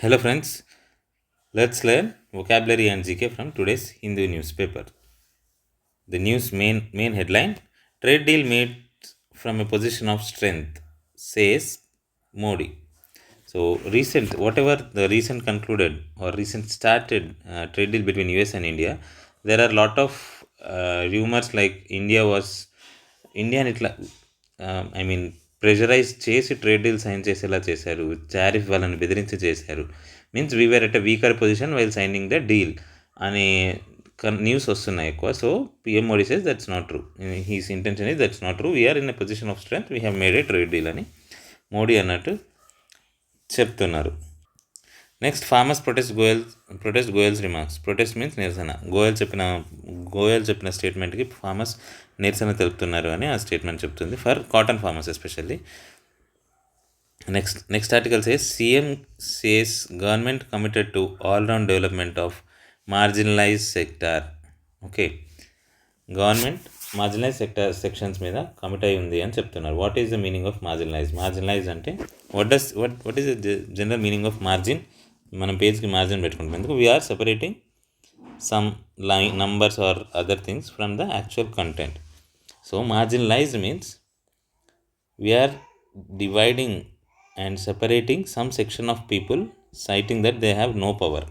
Hello friends, let's learn vocabulary and GK from today's Hindu newspaper. The news main headline: Trade deal made from a position of strength, says Modi. So recent, whatever the recent concluded or recent started trade deal between US and India, there are a lot of rumors like India ఇట్లా I mean pressurise చేసి trade deal sign చేసేలా చేశారు, tariff వాళ్ళని బెదిరించి చేశారు. Means we're at a weaker position while signing the deal అనే news వస్తున్నాయి ఎక్కువ. So PM Modi says that's not true, his intention is that's not true, we're in a position of strength, we have made a trade deal అని మోడీ అన్నట్టు చెప్తున్నారు. Next, farmers protest Goyal's remarks. Protest means నిరసన. గోయల్ చెప్పిన స్టేట్మెంట్కి farmers నిరసన తెలుపుతున్నారు అని ఆ statement చెప్తుంది, for cotton farmers especially. Next article says CM says government committed to all round development of marginalise sector. Okay, government marginalise sections మీద కమిట్ అయి ఉంది అని చెప్తున్నారు. What is the meaning of marginalise అంటే what is the general meaning of margin? మనం పేజ్కి margin పెట్టుకుంటాం ఎందుకు? We're separating some numbers or other things from the actual content. So marginalized means we are dividing and separating some section of people, citing that they have no power.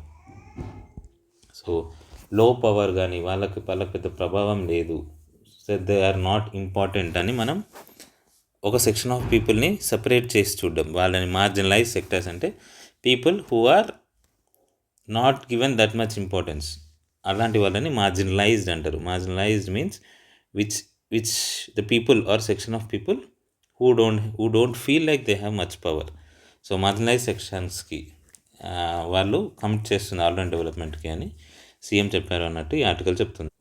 So low power కానీ వాళ్ళకి పెద్ద ప్రభావం లేదు, so they are not important అని మనం ఒక section of పీపుల్ని separate చేసి చూడడం, వాళ్ళని మార్జినలైజ్ సెక్టర్స్ అంటే people who are not given that much importance, అలాంటి వాళ్ళని మార్జినలైజ్డ్ అంటారు. Marginalised means which the people are section of people who don't feel like they have much power. So marginalise సెక్షన్స్కి వాళ్ళు commit చేస్తుంది all round డెవలప్మెంట్కి అని CM చెప్పారు అన్నట్టు ఈ ఆర్టికల్ చెప్తుంది.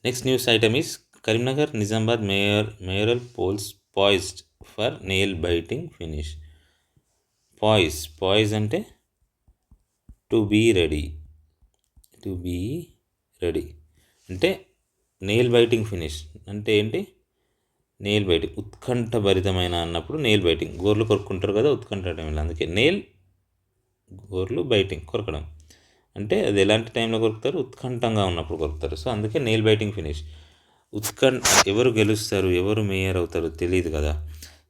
Next news item is Karimnagar Nizamabad mayoral polls poised for nail biting finish. Poise అంటే టు బీ రెడీ అంటే నెయిల్ బైటింగ్ ఫినిష్ అంటే ఏంటి? నెయిల్ బైటింగ్ ఉత్కంఠభరితమైన అన్నప్పుడు నెయిల్ బైటింగ్, గోర్లు కొరుక్కుంటారు కదా ఉత్కంఠ టైంలో, అందుకే గోర్లు బైటింగ్ కొరకడం అంటే అది ఎలాంటి టైంలో కొరుకుతారు? ఉత్కంఠంగా ఉన్నప్పుడు కొరుకుతారు. సో అందుకే నెయిల్ బైటింగ్ ఫినిష్. ఎవరు గెలుస్తారు, ఎవరు మేయర్ అవుతారు తెలియదు కదా.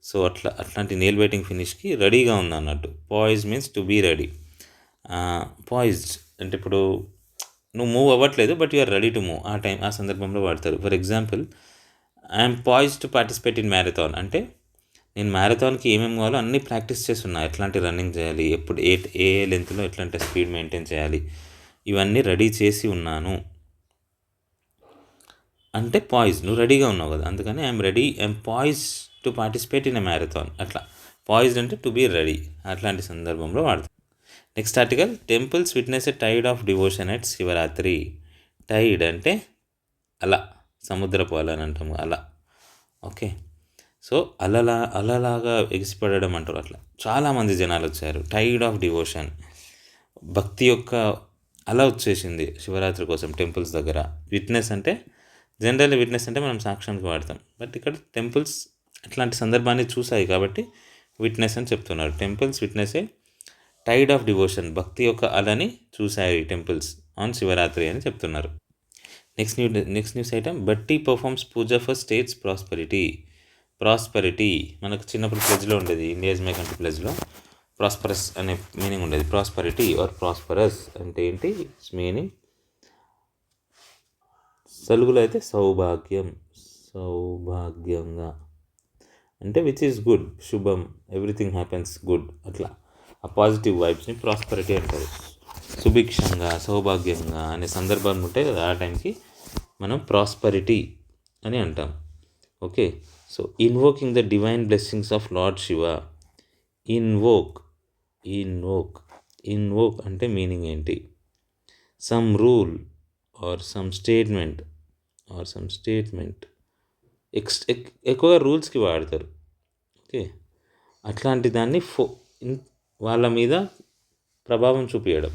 సో అట్లాంటి నెయిల్ బైటింగ్ ఫినిష్కి రెడీగా ఉంది అన్నట్టు. Poise means to be ready. Poised అంటే ఇప్పుడు నువ్వు మూవ్ అవ్వట్లేదు but you are ready to move, ఆ సందర్భంలో వాడతారు. For example, I'm poised to participate in marathon అంటే నేను మ్యారథాన్కి ఏమేమి కావాలో అన్నీ ప్రాక్టీస్ చేస్తున్నా, ఎట్లాంటి రన్నింగ్ చేయాలి, ఎప్పుడు ఏ లెంత్లో ఎట్లాంటి స్పీడ్ మెయింటైన్ చేయాలి, ఇవన్నీ రెడీ చేసి ఉన్నాను అంటే పాయిజ్, నువ్వు రెడీగా ఉన్నావు కదా, అందుకని I'm poise to participate in a marathon. అట్లా పాయిజ్డ్ అంటే టు బీ రెడీ, అట్లాంటి సందర్భంలో వాడతాం. Next article, temples witness a tide of devotion at Shivaratri. Tide అంటే అలా, సముద్రపు అల అని అంటాము, అలా. ఓకే, సో అలలాగా ఎగిసిపడడం అంటారు. అట్లా చాలామంది జనాలు వచ్చారు. టైడ్ ఆఫ్ డివోషన్, భక్తి యొక్క అల వచ్చేసింది శివరాత్రి కోసం టెంపుల్స్ దగ్గర. విట్నెస్ అంటే జనరల్లీ విట్నెస్ అంటే మనం సాక్ష్యానికి వాడతాం, బట్ ఇక్కడ టెంపుల్స్ అట్లాంటి సందర్భాన్ని చూసాయి కాబట్టి విట్నెస్ అని చెప్తున్నారు. Temples witness a tide of devotion, భక్తి యొక్క అలని చూశాయి టెంపుల్స్ ఆన్ శివరాత్రి అని చెప్తున్నారు. Next news item, Bhatti performs puja for state's prosperity మనకు చిన్నప్పుడు ప్లెజ్లో ఉండేది, ఇండియాస్ మే కంట్రీ ప్లెజ్లో ప్రాస్పరస్ అనే మీనింగ్ ఉండేది. ప్రాస్పరిటీ ఆర్ ప్రాస్పరస్ అంటే ఏంటి మీనింగ్? తెలుగులో అయితే సౌభాగ్యంగా అంటే విచ్ ఈస్ గుడ్, శుభం, ఎవ్రీథింగ్ హ్యాపెన్స్ గుడ్, అట్లా ఆ పాజిటివ్ వైబ్స్ని ప్రాస్పరిటీ అంటారు. సుభిక్షంగా, సౌభాగ్యంగా అనే సందర్భం ఉంటాయి కదా, ఆ టైంకి మనం ప్రాస్పరిటీ అని అంటాం. Okay, so invoking the divine blessings of lord Shiva. Invoke అంటే మీనింగ్ ఏంటి? Some rule or some statement ఎక్కువగా రూల్స్కి వాడతారు. ఓకే, అట్లాంటి దాన్ని వాళ్ళ మీద ప్రభావం చూపించడం.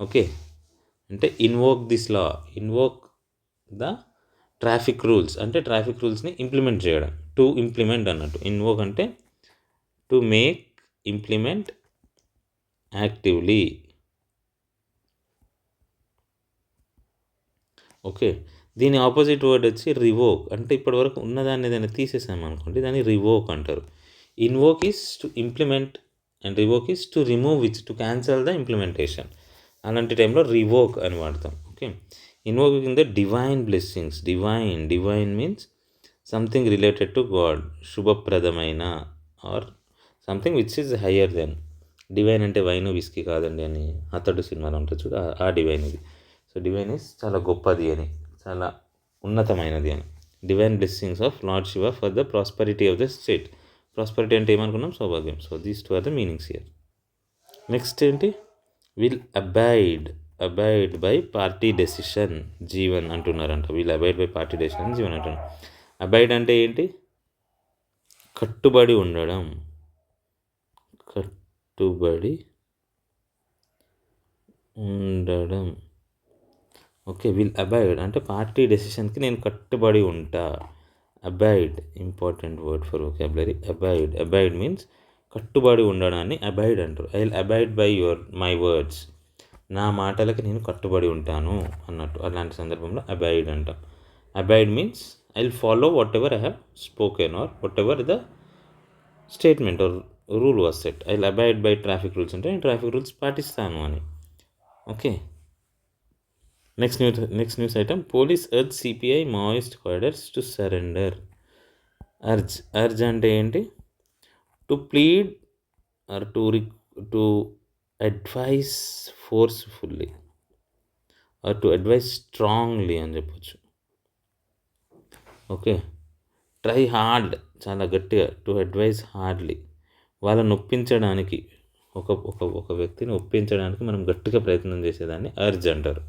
ఓకే, అంటే ఇన్వోక్ ద ట్రాఫిక్ రూల్స్ అంటే ట్రాఫిక్ రూల్స్ని ఇంప్లిమెంట్ చేయడం. టు ఇంప్లిమెంట్ అన్నట్టు. ఇన్వోక్ అంటే to make, implement actively. Okay. దీని ఆపోజిట్ వర్డ్ వచ్చి రివోక్. అంటే ఇప్పటివరకు ఉన్నదాన్ని ఏదైనా తీసేసామనుకోండి దాన్ని రివోక్ అంటారు. Invoke is to implement and revoke is to remove which to cancel the implementation. అలాంటి టైంలో రివోక్ అని వాడతాం. Okay. Invoking the divine blessings. Divine means something related to God, శుభప్రదమైన or something which is higher than. Divine అంటే wine whisky కాదండి అని అతడు సినిమాలో ఉంటుంది చూడు, ఆ డివైన్ ఇది. సో డివైన్ ఈజ్ చాలా గొప్పది అని, చాలా ఉన్నతమైనది అని. Divine blessings of lord Shiva for the prosperity of the state. Prosperity అంటే ఏమనుకున్నాం? సౌభాగ్యం. So these two are the meanings here. Next ఏంటి? Will abide by party decision. Jeevan అంటున్నారంట. Will abide by party decision Jeevan అంటున్నారు. అబైడ్ అంటే ఏంటి? కట్టుబడి ఉండడం. కట్టుబడి ఉండడం. ఓకే. విల్ అబైడ్ అంటే పార్టీ డెసిషన్కి నేను కట్టుబడి ఉంటా. Abide important word for vocabulary. Abide means కట్టుబడి ఉండడాన్ని అబైడ్ అంటారు. I will abide by my words. నా మాటలకి నేను కట్టుబడి ఉంటాను అన్నట్టు. అలాంటి సందర్భంలో అబైడ్ అంటాం. Abide means I will follow whatever I have spoken or whatever the statement or rule was set. I will abide by traffic rules అంటే నేను ట్రాఫిక్ రూల్స్ పాటిస్తాను అని. Okay. Next news item. Police urge CPI Maoist cadres to surrender. Urge అంటే ఏంటి? To plead or to advise forcefully or to advise strongly అని చెప్పొచ్చు. Okay. Try hard చాలా గట్టిగా. టు అడ్వైస్ హార్డ్లీ వాళ్ళని ఒప్పించడానికి, ఒక వ్యక్తిని ఒప్పించడానికి మనం గట్టిగా ప్రయత్నం చేసేదాన్ని అర్జ్ అంటారు.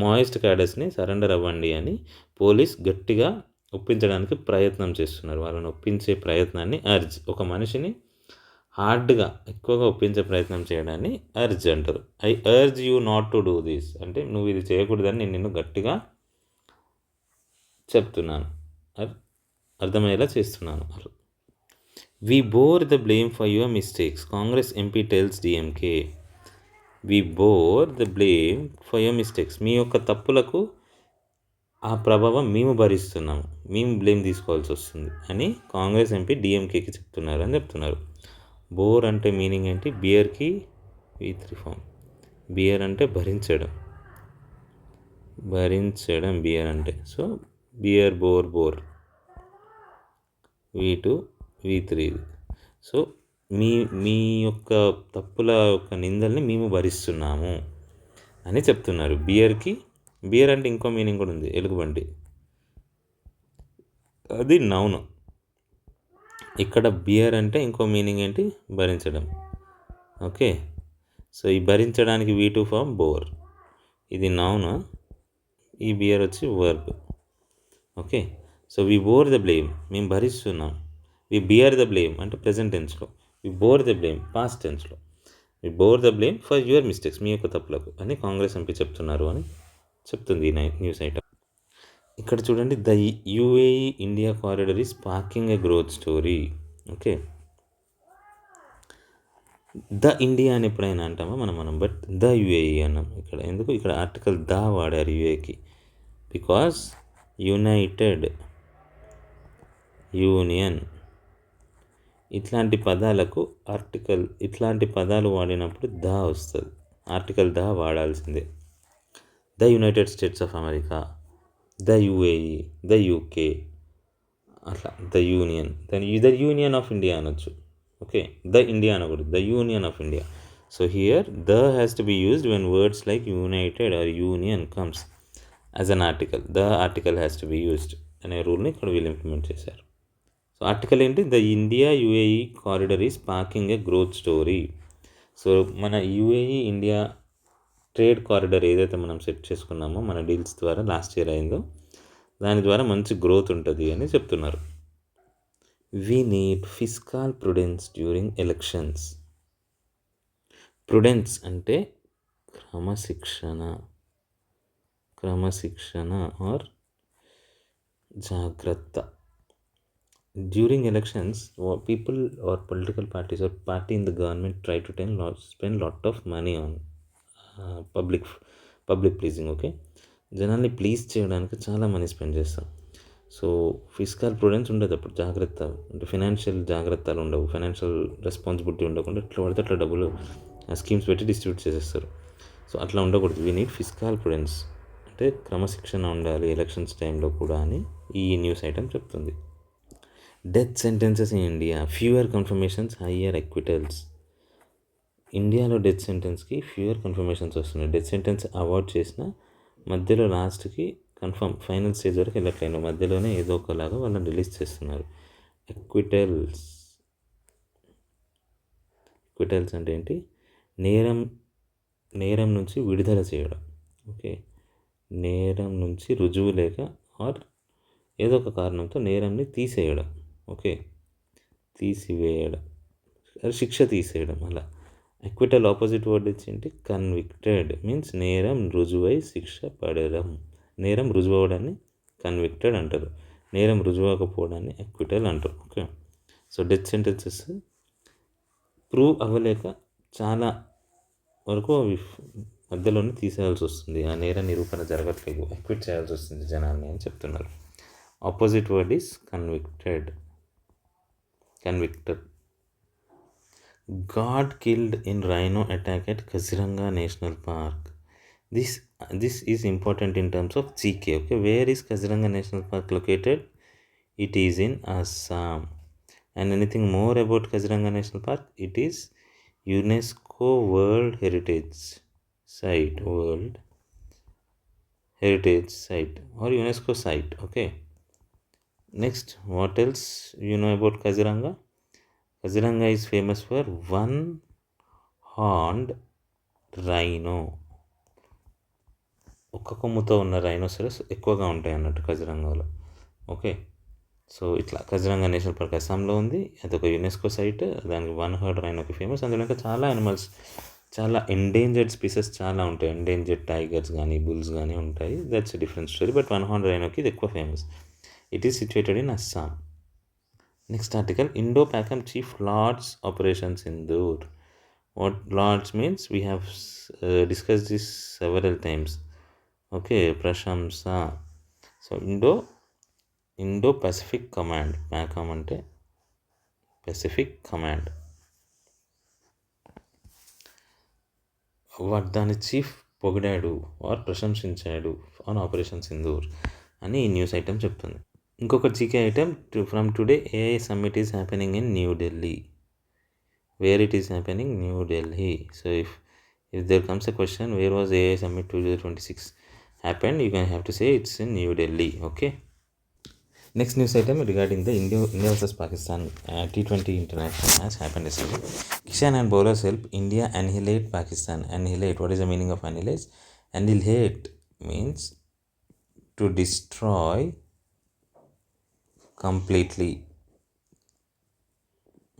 మాయిస్ట్ క్యాడర్స్ని సరెండర్ అవ్వండి అని పోలీస్ గట్టిగా ఒప్పించడానికి ప్రయత్నం చేస్తున్నారు. వాళ్ళని ఒప్పించే ప్రయత్నాన్ని అర్జ్. ఒక మనిషిని హార్డ్గా ఎక్కువగా ఒప్పించే ప్రయత్నం చేయడాన్ని అర్జ్ అంటారు. I urge you not to do this అంటే నువ్వు ఇది చేయకూడదని నేను నిన్ను గట్టిగా చెప్తున్నాను, అర్థమయ్యేలా చేస్తున్నాను. We bore the blame for your mistakes. Congress MP tells DMK. We bore the blame for your mistakes. మీ యొక్క తప్పులకు ఆ ప్రభావం మేము భరిస్తున్నాము, మేము బ్లేమ్ తీసుకోవాల్సి వస్తుంది అని కాంగ్రెస్ ఎంపీ డిఎంకేకి చెప్తున్నారు అని చెప్తున్నారు. బోర్ అంటే మీనింగ్ ఏంటి? బియర్కి V3 ఫామ్. బియర్ అంటే భరించడం, బియర్ అంటే. So bear bore V2 V3. So మీ యొక్క తప్పుల యొక్క నిందల్ని మేము భరిస్తున్నాము అని చెప్తున్నారు. బియర్ అంటే ఇంకో మీనింగ్ కూడా ఉంది, ఎలుగుబంటి. అది నౌన్. ఇక్కడ బియర్ అంటే ఇంకో మీనింగ్ ఏంటి? భరించడం. ఓకే. సో ఈ భరించడానికి V2 ఫామ్ బోర్. ఇది నౌన్, ఈ బియర్ వచ్చి verb. Okay. So we bore the blame మేము భరిస్తున్నాం. వి బియర్ ద బ్లేమ్ అంటే ప్రెజెంట్ టెన్స్లో. We bore the blame past టెన్స్లో. We bore the blame for your mistakes మీ యొక్క తప్పులకు అని కాంగ్రెస్ ఎంపీ చెప్తున్నారు అని చెప్తుంది ఈ న్యూస్ ఐటమ్. ఇక్కడ చూడండి. The UAE India corridor is sparking a growth story. Okay. The India అని ఎప్పుడైనా అంటామా మనం బట్ ద యుఏఈ అన్నాం ఇక్కడ. ఎందుకు? ఇక్కడ ఆర్టికల్ ద వాడారు యుఏకి. బికాస్ యునైటెడ్, యూనియన్ ఇట్లాంటి పదాలకు ఇట్లాంటి పదాలు వాడినప్పుడు ద వస్తుంది. ఆర్టికల్ ద వాడాల్సిందే. The United States of America, the UAE, the UK, అట్లా the union. The union of India అనొచ్చు. ఓకే. ద ఇండియా అనకూడదు, the union of India. So here the has to be used when words like united or union comes as an article. The article has to be used అనే రూల్ని ఇక్కడ వీళ్ళు implement చేశారు. So article ఏంటి? The India UAE corridor is sparking a growth story. So మన UAE India trade corridor ఏదైతే మనం set చేసుకున్నామో మన డీల్స్ ద్వారా లాస్ట్ ఇయర్ అయిందో దాని ద్వారా మంచి గ్రోత్ ఉంటుంది అని చెప్తున్నారు. We need fiscal prudence during elections. Prudence అంటే క్రమశిక్షణ ఆర్ జాగ్రత్త. during elections, people or political parties or party in the government try to spend lot of money on public pleasing. Okay, జనాల్ని ప్లీజ్ చేయడానికి చాలా money spend చేస్తాం. So physical prudence ఉండదు అప్పుడు, జాగ్రత్త అంటే ఫినాన్షియల్ జాగ్రత్తలు ఉండవు, ఫైనాన్షియల్ రెస్పాన్సిబిలిటీ ఉండకుండా ఎట్లా పడితే అట్లా డబ్బులు స్కీమ్స్ పెట్టి డిస్ట్రిబ్యూట్ చేసేస్తారు. సో అట్లా ఉండకూడదు. వీ నీడ్ ఫిజికల్ ప్రుడెన్స్, అంటే క్రమశిక్షణ ఉండాలి ఎలక్షన్స్ టైంలో కూడా అని ఈ న్యూస్ ఐటమ్ చెప్తుంది. Death sentences in India, fewer confirmations, higher acquittals. ఇండియాలో డెత్ సెంటెన్స్కి ఫ్యూయర్ కన్ఫర్మేషన్స్ వస్తున్నాయి. డెత్ సెంటెన్స్ అవాయిడ్ చేసిన మధ్యలో లాస్ట్కి కన్ఫర్మ్ ఫైనల్ స్టేజ్ వరకు వెళ్ళట్లేదు, మధ్యలోనే ఏదో ఒకలాగా వాళ్ళని రిలీజ్ చేస్తున్నారు. ఎక్విటల్స్ అంటే ఏంటి? నేరం నుంచి విడుదల చేయడం. ఓకే, నేరం నుంచి రుజువు లేక ఆర్ ఏదో ఒక కారణంతో నేరంని తీసేయడం. ఓకే, తీసివేయడం, శిక్ష తీసేయడం అలా. ఎక్విటల్ ఆపోజిట్ వర్డ్ ఏంటి? కన్విక్టెడ్ మీన్స్ నేరం రుజువై శిక్ష పడడం. నేరం రుజువు అవ్వడాన్ని కన్విక్టెడ్ అంటారు, నేరం రుజువకపోవడాన్ని ఎక్విటల్ అంటారు. Okay, so death sentences prove అవ్వలేక చాలా వరకు అవి మధ్యలోనే తీసేయాల్సి వస్తుంది, ఆ నేర నిరూపణ జరగట్లేదు, ఎక్విట్ చేయాల్సి వస్తుంది జనాన్ని అని చెప్తున్నారు. Opposite word is convicted. God killed in rhino attack at Kaziranga National Park. This is important in terms of GK. Okay, where is Kaziranga National Park located? It is in Assam. And anything more about Kaziranga National Park? It is UNESCO World Heritage Site or UNESCO site. Okay, next, what else you know about Kaziranga? Kaziranga is famous for one-horned rhino. ఒక్క కొమ్ముతో ఉన్న rhinoceros ఎక్కువగా ఉంటాయి అన్నట్టు కజిరంగాలో. Okay, so ఇట్లా Kaziranga national park అస్సాంలో ఉంది, అదొక UNESCO site, దానికి వన్ హార్డ్ రైనోకి ఫేమస్. అందులో ఇంకా చాలా యానిమల్స్, చాలా ఎండేంజర్డ్ స్పీసెస్ చాలా ఉంటాయి, ఎండేంజర్డ్ టైగర్స్ కానీ బుల్స్ కానీ ఉంటాయి. That's different story, but one horned రైనోకి ఇది ఎక్కువ famous. It is situated in Assam. Next article, Indo-Pakam Chief Lords Operation Sindoor. What Lords means? We have discussed this several times. Okay, Prashamsa. So Indo-Pacific Command. Pakam ante Pacific Command. దాని chief పొగిడాడు or ప్రశంసించాడు on operation Sindoor అని ఈ news item చెప్తుంది. ఇంకొక GK item, from today AI summit is happening in New Delhi. Where it is happening? New Delhi. So if there comes a question, where was AI summit 2026 happened, you can have to say it's in New Delhi. Okay, next news item regarding the India versus Pakistan T20 international match happened yesterday. Kishan and bowlers help India annihilate Pakistan. Annihilate, what is the meaning of annihilate? Annihilate means to destroy completely.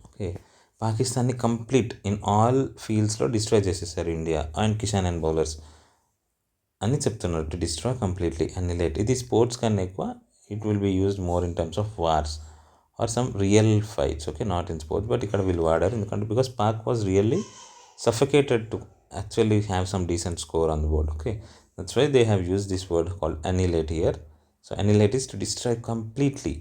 ఓకే, పాకిస్తాన్ని complete in all ఫీల్డ్స్లో destroy చేసేసారు India and Kishan and bowlers అని చెప్తున్నారు. To destroy completely, annihilate. ఇది sports కన్నా ఎక్కువ it will be used more in terms of wars or some real fights. Okay, not in sports, but ఇక్కడ వీళ్ళు వాడారు ఎందుకంటే because Pak was really suffocated to actually have some decent score on the board. Okay, that's why they have used this word called annihilate here. So annihilate is to destroy completely,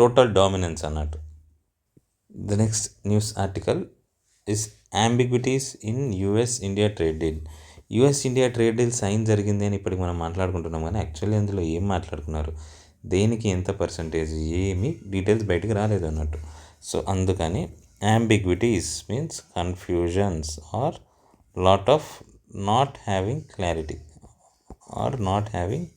total dominance అన్నట్టు. The next news article is ambiguities in US-India trade deal. US-India trade deal sign జరిగింది అని ఇప్పటికి మనం మాట్లాడుకుంటున్నాం, కానీ actually అందులో ఏం మాట్లాడుకున్నారు, దేనికి ఎంత పర్సంటేజ్, ఏమి డీటెయిల్స్ బయటకు రాలేదు అన్నట్టు. సో అందుకని ambiguities means confusions or lot of not having clarity or not having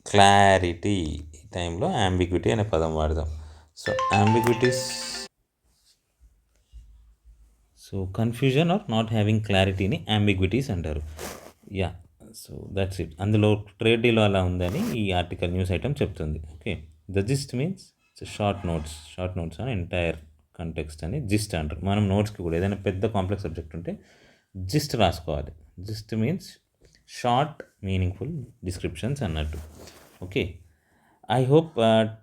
clarity. ఈ టైంలో ambiguity అనే పదం వాడదాం. So ambiguities, so confusion or not having క్లారిటీని ambiguities అంటారు. Yeah, so that's it. అందులో ట్రేడ్ డీలో అలా ఉందని ఈ ఆర్టికల్ న్యూస్ ఐటమ్ చెప్తుంది. Okay, the gist means short notes అని ఎంటైర్ కంటెక్స్ట్ అని జిస్ట్ అంటారు. మనం నోట్స్కి కూడా ఏదైనా పెద్ద కాంప్లెక్స్ సబ్జెక్ట్ ఉంటే జిస్ట్ రాసుకోవాలి. Gist means short meaningful descriptions అన్నట్టు. Okay, I hope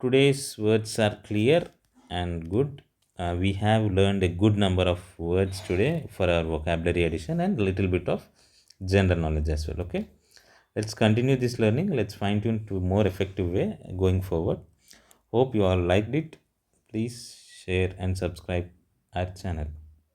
today's words are clear and good. We have learned a good number of words today for our vocabulary addition and little bit of general knowledge as well. Okay, let's continue this learning. Let's fine tune to more effective way going forward. Hope you all liked it. Please share and subscribe our channel.